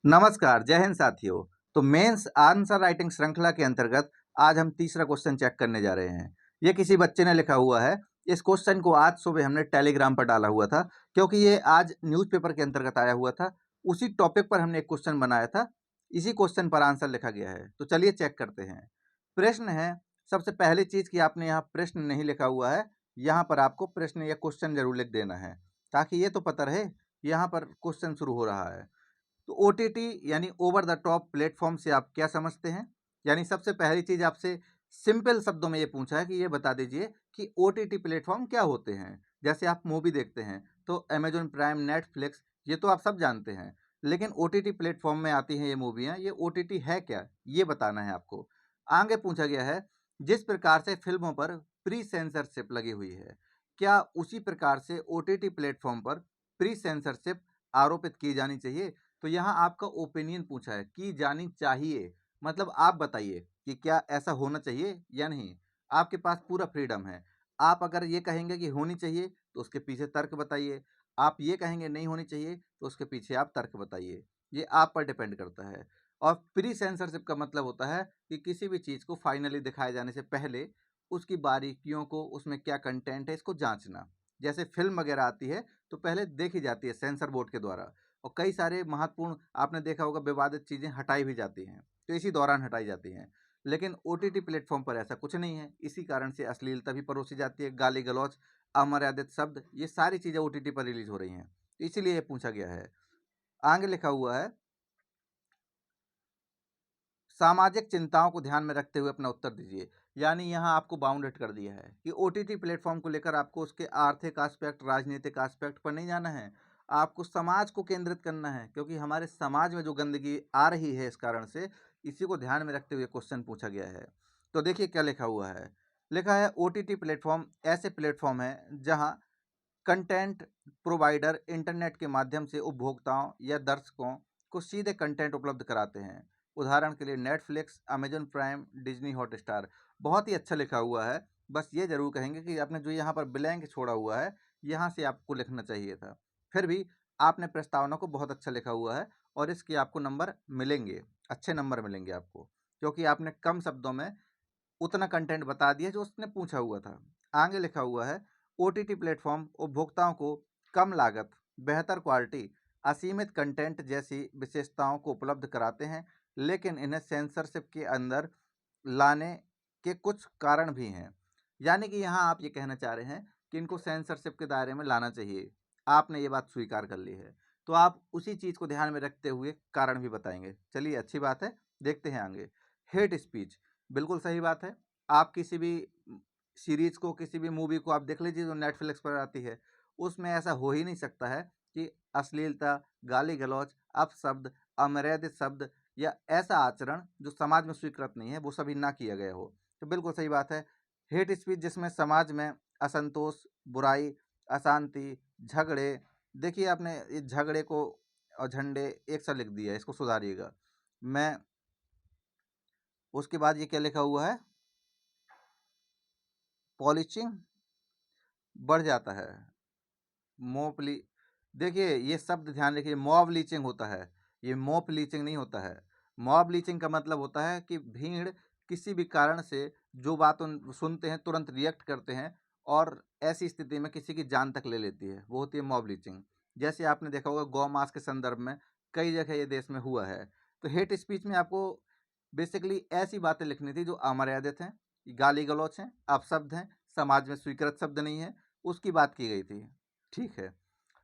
नमस्कार, जय हिंद साथियों। तो मेंस आंसर राइटिंग श्रृंखला के अंतर्गत आज हम तीसरा क्वेश्चन चेक करने जा रहे हैं। ये किसी बच्चे ने लिखा हुआ है। इस क्वेश्चन को आज सुबह हमने टेलीग्राम पर डाला हुआ था, क्योंकि ये आज न्यूज़पेपर के अंतर्गत आया हुआ था। उसी टॉपिक पर हमने एक क्वेश्चन बनाया था, इसी क्वेश्चन पर आंसर लिखा गया है। तो चलिए चेक करते हैं। प्रश्न है, सबसे पहली चीज़ कि आपने यहाँ प्रश्न नहीं लिखा हुआ है, यहाँ पर आपको प्रश्न या क्वेश्चन जरूर लिख देना है, ताकि ये तो पता रहे यहाँ पर क्वेश्चन शुरू हो रहा है। तो ओटीटी यानी ओवर द टॉप प्लेटफॉर्म से आप क्या समझते हैं? यानी सबसे पहली चीज आपसे सिंपल शब्दों में ये पूछा है कि ये बता दीजिए कि ओटीटी प्लेटफॉर्म क्या होते हैं। जैसे आप मूवी देखते हैं तो अमेजॉन प्राइम, नेटफ्लिक्स, ये तो आप सब जानते हैं। लेकिन ओटीटी प्लेटफॉर्म में आती हैं ये मूवियाँ, ये ओटीटी है क्या, ये बताना है आपको। आगे पूछा गया है, जिस प्रकार से फिल्मों पर प्री सेंसरशिप लगी हुई है, क्या उसी प्रकार से ओटीटी प्लेटफॉर्म पर प्री सेंसरशिप आरोपित की जानी चाहिए? तो यहाँ आपका ओपिनियन पूछा है कि जानी चाहिए, मतलब आप बताइए कि क्या ऐसा होना चाहिए या नहीं। आपके पास पूरा फ्रीडम है। आप अगर ये कहेंगे कि होनी चाहिए तो उसके पीछे तर्क बताइए। आप ये कहेंगे नहीं होनी चाहिए तो उसके पीछे आप तर्क बताइए। ये आप पर डिपेंड करता है। और प्री सेंसरशिप का मतलब होता है कि किसी भी चीज़ को फाइनली दिखाए जाने से पहले उसकी बारीकियों को, उसमें क्या कंटेंट है, इसको जांचना। जैसे फिल्म वगैरह आती है तो पहले देखी जाती है सेंसर बोर्ड के द्वारा, और कई सारे महत्वपूर्ण, आपने देखा होगा, विवादित चीज़ें हटाई भी जाती हैं, तो इसी दौरान हटाई जाती हैं। लेकिन ओटीटी प्लेटफॉर्म पर ऐसा कुछ नहीं है। इसी कारण से अश्लीलता भी परोसी जाती है, गाली गलौज, अमर्यादित शब्द, ये सारी चीज़ें ओटीटी पर रिलीज हो रही हैं, तो इसीलिए ये पूछा गया है। आगे लिखा हुआ है, सामाजिक चिंताओं को ध्यान में रखते हुए अपना उत्तर दीजिए। यानी यहाँ आपको बाउंडेड कर दिया है कि ओटीटी प्लेटफॉर्म को लेकर आपको उसके आर्थिक एस्पेक्ट, राजनीतिक एस्पेक्ट पर नहीं जाना है। आपको समाज को केंद्रित करना है, क्योंकि हमारे समाज में जो गंदगी आ रही है, इस कारण से इसी को ध्यान में रखते हुए क्वेश्चन पूछा गया है। तो देखिए क्या लिखा हुआ है। लिखा है, ओटीटी प्लेटफॉर्म ऐसे प्लेटफॉर्म है जहाँ कंटेंट प्रोवाइडर इंटरनेट के माध्यम से उपभोक्ताओं या दर्शकों को सीधे कंटेंट उपलब्ध कराते हैं। उदाहरण के लिए Netflix, Amazon prime, Disney Hotstar. बहुत ही अच्छा लिखा हुआ है। बस ये जरूर कहेंगे कि आपने जो यहाँ पर ब्लैंक छोड़ा हुआ है, यहाँ से आपको लिखना चाहिए था। फिर भी आपने प्रस्तावना को बहुत अच्छा लिखा हुआ है, और इसके आपको नंबर मिलेंगे, अच्छे नंबर मिलेंगे आपको, क्योंकि आपने कम शब्दों में उतना कंटेंट बता दिया जो उसने पूछा हुआ था। आगे लिखा हुआ है, ओटीटी प्लेटफॉर्म उपभोक्ताओं को कम लागत, बेहतर क्वालिटी, असीमित कंटेंट जैसी विशेषताओं को उपलब्ध कराते हैं, लेकिन इन्हें सेंसरशिप के अंदर लाने के कुछ कारण भी हैं। यानी कि यहाँ आप ये कहना चाह रहे हैं कि इनको सेंसरशिप के दायरे में लाना चाहिए। आपने ये बात स्वीकार कर ली है, तो आप उसी चीज़ को ध्यान में रखते हुए कारण भी बताएंगे। चलिए, अच्छी बात है, देखते हैं आगे। हेट स्पीच, बिल्कुल सही बात है। आप किसी भी सीरीज को, किसी भी मूवी को आप देख लीजिए जो नेटफ्लिक्स पर आती है, उसमें ऐसा हो ही नहीं सकता है कि अश्लीलता, गाली गलौज, अपशब्द, अमर्यादित शब्द या ऐसा आचरण जो समाज में स्वीकृत नहीं है, वो सभी ना किया गया हो। तो बिल्कुल सही बात है। हेट स्पीच जिसमें समाज में असंतोष, बुराई, अशांति, झगड़े, देखिए आपने इस झगड़े को और झंडे एक सा लिख दिया है, इसको सुधारिएगा। मैं उसके बाद ये क्या लिखा हुआ है, पॉलिचिंग बढ़ जाता है, मोप ली, देखिए ये शब्द ध्यान रखिए, मॉब लीचिंग होता है, ये मॉप लीचिंग नहीं होता है। मॉब लीचिंग का मतलब होता है कि भीड़ किसी भी कारण से जो बात उन सुनते हैं तुरंत रिएक्ट करते हैं, और ऐसी स्थिति में किसी की जान तक ले लेती है, वो होती है मॉब लीचिंग। जैसे आपने देखा होगा गौ मास के संदर्भ में कई जगह ये देश में हुआ है। तो हेट स्पीच में आपको बेसिकली ऐसी बातें लिखनी थी जो अमर्यादित हैं, गाली गलौच हैं, अपशब्द हैं, समाज में स्वीकृत शब्द नहीं है, उसकी बात की गई थी। ठीक है,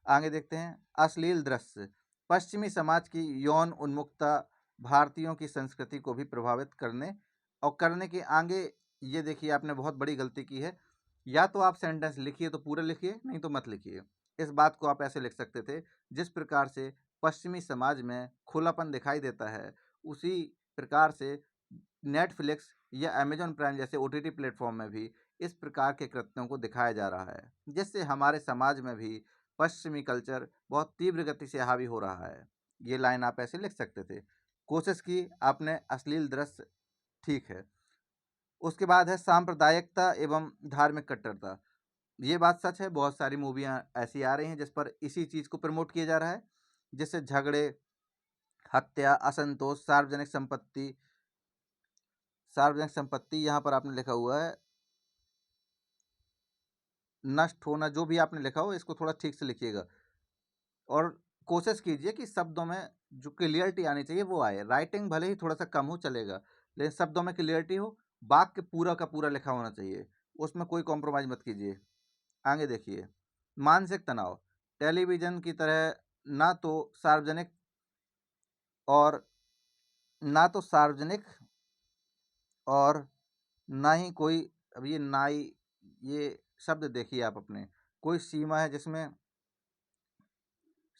आगे देखते हैं। अश्लील दृश्य, पश्चिमी समाज की यौन उन्मुखता भारतीयों की संस्कृति को भी प्रभावित करने और करने के आगे, ये देखिए आपने बहुत बड़ी गलती की है। या तो आप सेंटेंस लिखिए तो पूरा लिखिए, नहीं तो मत लिखिए। इस बात को आप ऐसे लिख सकते थे, जिस प्रकार से पश्चिमी समाज में खुलापन दिखाई देता है, उसी प्रकार से नेटफ्लिक्स या अमेजॉन प्राइम जैसे ओटीटी प्लेटफॉर्म में भी इस प्रकार के कृत्यों को दिखाया जा रहा है, जिससे हमारे समाज में भी पश्चिमी कल्चर बहुत तीव्र गति से हावी हो रहा है। ये लाइन आप ऐसे लिख सकते थे। कोशिश की आपने अश्लील दृश्य, ठीक है। उसके बाद है सांप्रदायिकता एवं धार्मिक कट्टरता। ये बात सच है, बहुत सारी मूवियाँ ऐसी आ रही हैं जिस पर इसी चीज़ को प्रमोट किया जा रहा है, जिससे झगड़े, हत्या, असंतोष, सार्वजनिक संपत्ति यहाँ पर आपने लिखा हुआ है नष्ट होना, जो भी आपने लिखा हो इसको थोड़ा ठीक से लिखिएगा और कोशिश कीजिए कि शब्दों में जो क्लियरिटी आनी चाहिए वो आए। राइटिंग भले ही थोड़ा सा कम हो चलेगा, लेकिन शब्दों में क्लियरिटी हो, वाक्य पूरा का पूरा लिखा होना चाहिए, उसमें कोई कॉम्प्रोमाइज़ मत कीजिए। आगे देखिए, मानसिक तनाव, टेलीविज़न की तरह ना तो सार्वजनिक और ना तो सार्वजनिक और ना ही कोई, अब ये ना ही, ये शब्द देखिए आप अपने, कोई सीमा है जिसमें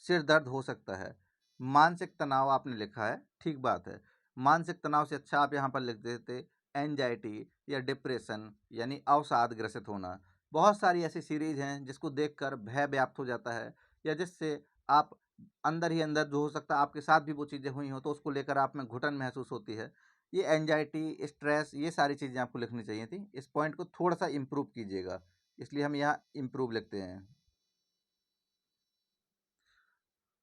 सिर दर्द हो सकता है। मानसिक तनाव आपने लिखा है, ठीक बात है। मानसिक तनाव से अच्छा आप यहाँ पर लिख देते एंजाइटी या डिप्रेशन यानी अवसाद ग्रसित होना। बहुत सारी ऐसी सीरीज हैं जिसको देखकर भय व्याप्त हो जाता है या जिससे आप अंदर ही अंदर, जो हो सकता है आपके साथ भी वो चीज़ें हुई हो तो उसको लेकर आप में घुटन महसूस होती है। ये एंजाइटी, स्ट्रेस, ये सारी चीज़ें आपको लिखनी चाहिए थी। इस पॉइंट को थोड़ा सा इम्प्रूव कीजिएगा, इसलिए हम यहाँ इम्प्रूव लिखते हैं।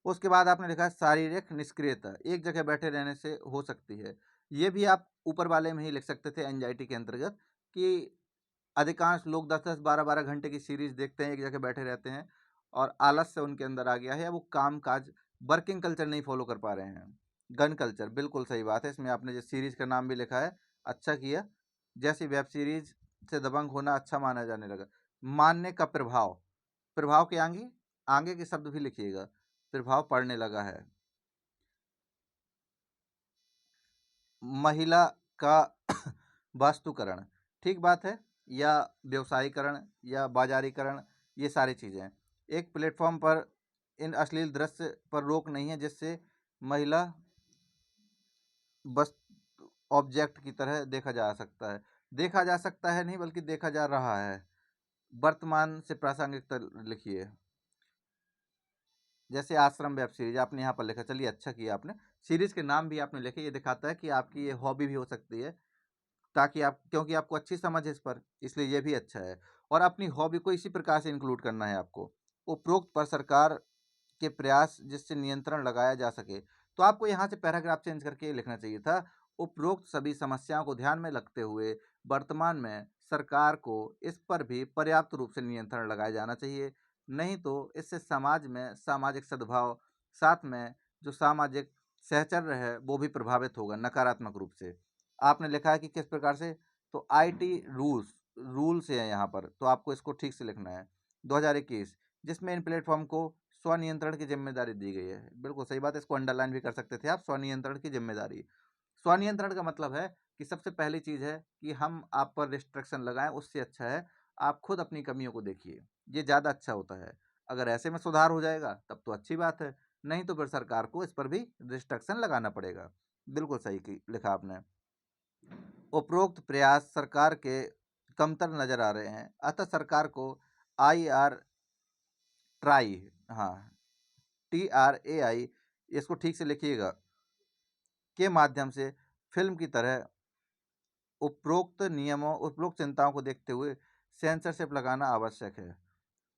उसके बाद आपने लिखा है शारीरिक निष्क्रियता, एक जगह बैठे रहने से हो सकती है। ये भी आप ऊपर वाले में ही लिख सकते थे एंजाइटी के अंतर्गत, कि अधिकांश लोग 10-10, 12-12 घंटे की सीरीज देखते हैं, एक जगह बैठे रहते हैं और आलस से उनके अंदर आ गया है, या वो काम काज, वर्किंग कल्चर नहीं फॉलो कर पा रहे हैं। गन कल्चर, बिल्कुल सही बात है। इसमें आपने जिस सीरीज का नाम भी लिखा है, अच्छा किया। जैसी वेब सीरीज से दबंग होना अच्छा माना जाने लगा। मानने का प्रभाव, प्रभाव के आगे आगे के शब्द भी लिखिएगा, प्रभाव पड़ने लगा है। महिला का वास्तुकरण, ठीक बात है, या व्यवसायीकरण या बाजारीकरण, ये सारी चीज़ें। एक प्लेटफॉर्म पर इन अश्लील दृश्य पर रोक नहीं है जिससे महिला बस ऑब्जेक्ट की तरह देखा जा सकता है। देखा जा सकता है नहीं, बल्कि देखा जा रहा है। वर्तमान से प्रासंगिकता लिखिए। जैसे आश्रम वेब सीरीज आपने यहाँ पर लिखा, चलिए अच्छा किया आपने। सीरीज के नाम भी आपने लिखे, ये दिखाता है कि आपकी ये हॉबी भी हो सकती है, ताकि आप, क्योंकि आपको अच्छी समझ है इस पर, इसलिए ये भी अच्छा है। और अपनी हॉबी को इसी प्रकार से इंक्लूड करना है आपको। उपरोक्त पर सरकार के प्रयास जिससे नियंत्रण लगाया जा सके, तो आपको यहाँ से पैराग्राफ चेंज करके ये लिखना चाहिए था, उपरोक्त सभी समस्याओं को ध्यान में रखते हुए वर्तमान में सरकार को इस पर भी पर्याप्त रूप से नियंत्रण लगाया जाना चाहिए। नहीं तो इससे समाज में सामाजिक सद्भाव, साथ में जो सामाजिक सहचर्य है वो भी प्रभावित होगा नकारात्मक रूप से। आपने लिखा है कि किस प्रकार से, तो आईटी रूल्स है यहाँ पर, तो आपको इसको ठीक से लिखना है। 2021, जिसमें इन प्लेटफॉर्म को स्वनियंत्रण की जिम्मेदारी दी गई है, बिल्कुल सही बात है, इसको अंडरलाइन भी कर सकते थे आप, स्वनियंत्रण की जिम्मेदारी। स्वनियंत्रण का मतलब है कि सबसे पहली चीज़ है कि हम आप पर रिस्ट्रिक्शन लगाएं, उससे अच्छा है आप खुद अपनी कमियों को देखिए, ये ज़्यादा अच्छा होता है। अगर ऐसे में सुधार हो जाएगा तब तो अच्छी बात है, नहीं तो फिर सरकार को इस पर भी रिस्ट्रिक्शन लगाना पड़ेगा। बिल्कुल सही लिखा आपने। उपरोक्त प्रयास सरकार के कमतर नजर आ रहे हैं, अतः सरकार को आई आर ट्राई, हाँ, TRAI, इसको ठीक से लिखिएगा, के माध्यम से फिल्म की तरह उपरोक्त चिंताओं को देखते हुए सेंसरशिप लगाना आवश्यक है।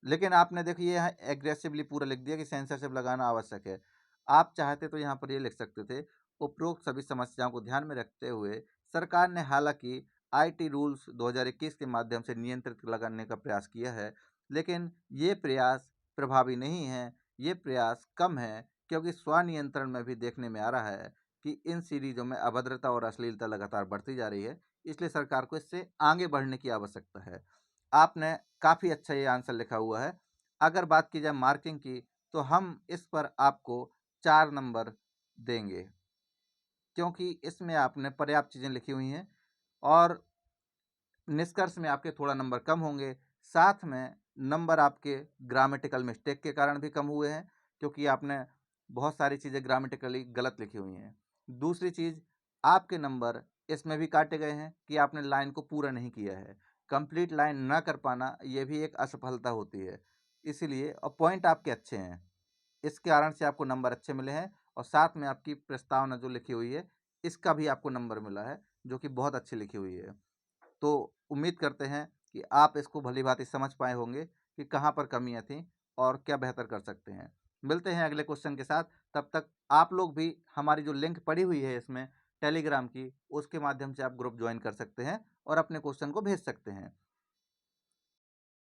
लेकिन आपने देखिए यहाँ एग्रेसिवली पूरा लिख दिया कि सेंसरशिप लगाना आवश्यक है। आप चाहते तो यहाँ पर ये लिख सकते थे, उपरोक्त सभी समस्याओं को ध्यान में रखते हुए सरकार ने हालांकि आईटी रूल्स 2021 के माध्यम से नियंत्रित लगाने का प्रयास किया है, लेकिन ये प्रयास प्रभावी नहीं है, ये प्रयास कम है, क्योंकि स्वनियंत्रण में भी देखने में आ रहा है कि इन सीरीजों में अभद्रता और अश्लीलता लगातार बढ़ती जा रही है, इसलिए सरकार को इससे आगे बढ़ने की आवश्यकता है। आपने काफ़ी अच्छा ये आंसर लिखा हुआ है। अगर बात की जाए मार्किंग की, तो हम इस पर आपको 4 नंबर देंगे, क्योंकि इसमें आपने पर्याप्त चीज़ें लिखी हुई हैं और निष्कर्ष में आपके थोड़ा नंबर कम होंगे। साथ में नंबर आपके ग्रामेटिकल मिस्टेक के कारण भी कम हुए हैं, क्योंकि आपने बहुत सारी चीज़ें ग्रामेटिकली गलत लिखी हुई हैं। दूसरी चीज़, आपके नंबर इसमें भी काटे गए हैं कि आपने लाइन को पूरा नहीं किया है। कंप्लीट लाइन ना कर पाना ये भी एक असफलता होती है, इसीलिए, और पॉइंट आपके अच्छे हैं, इस कारण से आपको नंबर अच्छे मिले हैं। और साथ में आपकी प्रस्तावना जो लिखी हुई है, इसका भी आपको नंबर मिला है, जो कि बहुत अच्छी लिखी हुई है। तो उम्मीद करते हैं कि आप इसको भली भांति समझ पाए होंगे कि कहाँ पर कमियाँ थीं और क्या बेहतर कर सकते हैं। मिलते हैं अगले क्वेश्चन के साथ। तब तक आप लोग भी हमारी जो लिंक पड़ी हुई है इसमें टेलीग्राम की, उसके माध्यम से आप ग्रुप ज्वाइन कर सकते हैं और अपने क्वेश्चन को भेज सकते हैं।